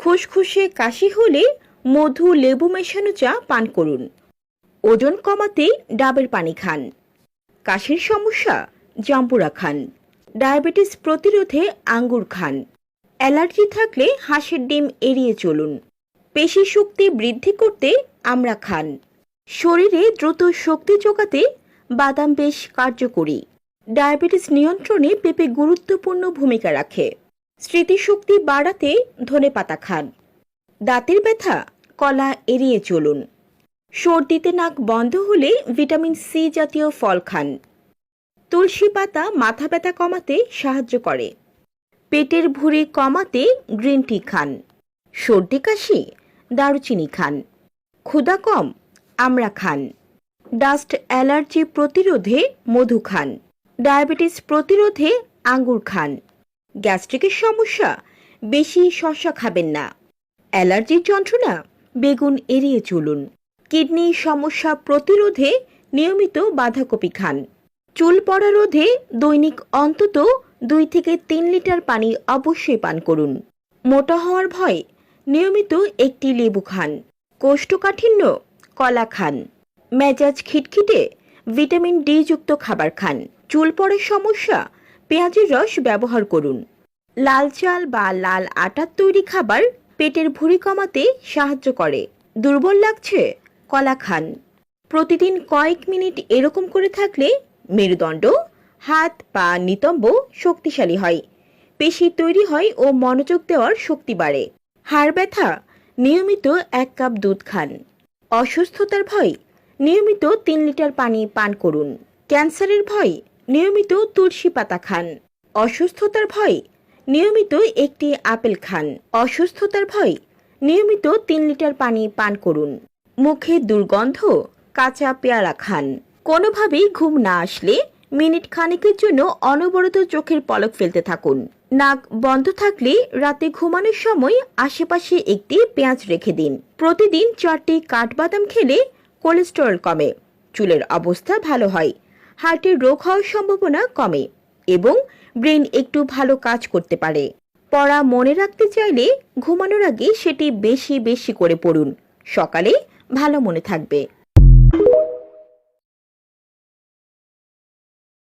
খুসখুসে কাশি হলে মধু লেবু মেশানো চা পান করুন। ওজন কমাতে ডাবের পানি খান। কাশির সমস্যা জাম্বুরা খান। ডায়াবেটিস প্রতিরোধে আঙ্গুর খান। অ্যালার্জি থাকলে হাঁসের ডিম এড়িয়ে চলুন। পেশি শক্তি বৃদ্ধি করতে আমড়া খান। শরীরে দ্রুত শক্তি যোগাতে বাদাম বেশ কার্যকরী। ডায়াবেটিস নিয়ন্ত্রণে পেঁপে গুরুত্বপূর্ণ ভূমিকা রাখে। স্মৃতিশক্তি বাড়াতে ধনেপাতা খান। দাঁতের ব্যথা কলা এড়িয়ে চলুন। সর্দিতে নাক বন্ধ হলে ভিটামিন সি জাতীয় ফল খান। তুলসী পাতা মাথা ব্যথা কমাতে সাহায্য করে। পেটের ভুঁড়ি কমাতে গ্রিন টি খান। সর্দি কাশি দারুচিনি খান। ক্ষুধা কম আমড়া খান। ডাস্ট অ্যালার্জি প্রতিরোধে মধু খান। ডায়াবেটিস প্রতিরোধে আঙ্গুর খান। গ্যাস্ট্রিকের সমস্যা বেশি শসা খাবেন না। অ্যালার্জির যন্ত্রণা বেগুন এড়িয়ে চলুন। কিডনির সমস্যা প্রতিরোধে নিয়মিত বাঁধাকপি খান। চুল পড়া রোধে দৈনিক অন্তত 2 থেকে 3 লিটার পানি অবশ্যই পান করুন। মোটা হওয়ার ভয় নিয়মিত একটি লেবু খান। কোষ্ঠকাঠিন্য কলা খান। মেজাজ খিটখিটে ভিটামিন ডি যুক্ত খাবার খান। চুল পড়ার সমস্যা পেঁয়াজের রস ব্যবহার করুন। লাল চাল বা লাল আটার তৈরি খাবার পেটের ভুঁড়ি কমাতে সাহায্য করে। দুর্বল লাগছে কলা খান। প্রতিদিন কয়েক মিনিট এরকম করে থাকলে মেরুদণ্ড হাত পা নিতম্ব শক্তিশালী হয়। পেশি তৈরি হয় ও মনোযোগ দেওয়ার শক্তি বাড়ে। হাড় ব্যথা নিয়মিত 1 কাপ দুধ খান। অসুস্থতার ভয় নিয়মিত 3 লিটার পানি পান করুন। ক্যান্সারের ভয় নিয়মিত তুলসী পাতা খান। অসুস্থতার ভয় নিয়মিত একটি আপেল খান। অসুস্থতার ভয় নিয়মিত 3 লিটার পানি পান করুন। মুখে দুর্গন্ধ কাঁচা পেয়ারা খান। কোনোভাবেই ঘুম না আসলে মিনিট খানেকের জন্য অনবরত চোখের পলক ফেলতে থাকুন। নাক বন্ধ থাকলে রাতে ঘুমানোর সময় আশেপাশে একটি পেঁয়াজ রেখে দিন। প্রতিদিন 4টি কাঠবাদাম খেলে কোলেস্টেরল কমে। চুলের অবস্থা ভালো হয়। হার্টের রোগ হওয়ার সম্ভাবনা কমে এবং ব্রেন একটু ভালো কাজ করতে পারে। পড়া মনে রাখতে চাইলে ঘুমানোর আগে সেটি বেশি বেশি করে পড়ুন। সকালে ভালো মনে থাকবে।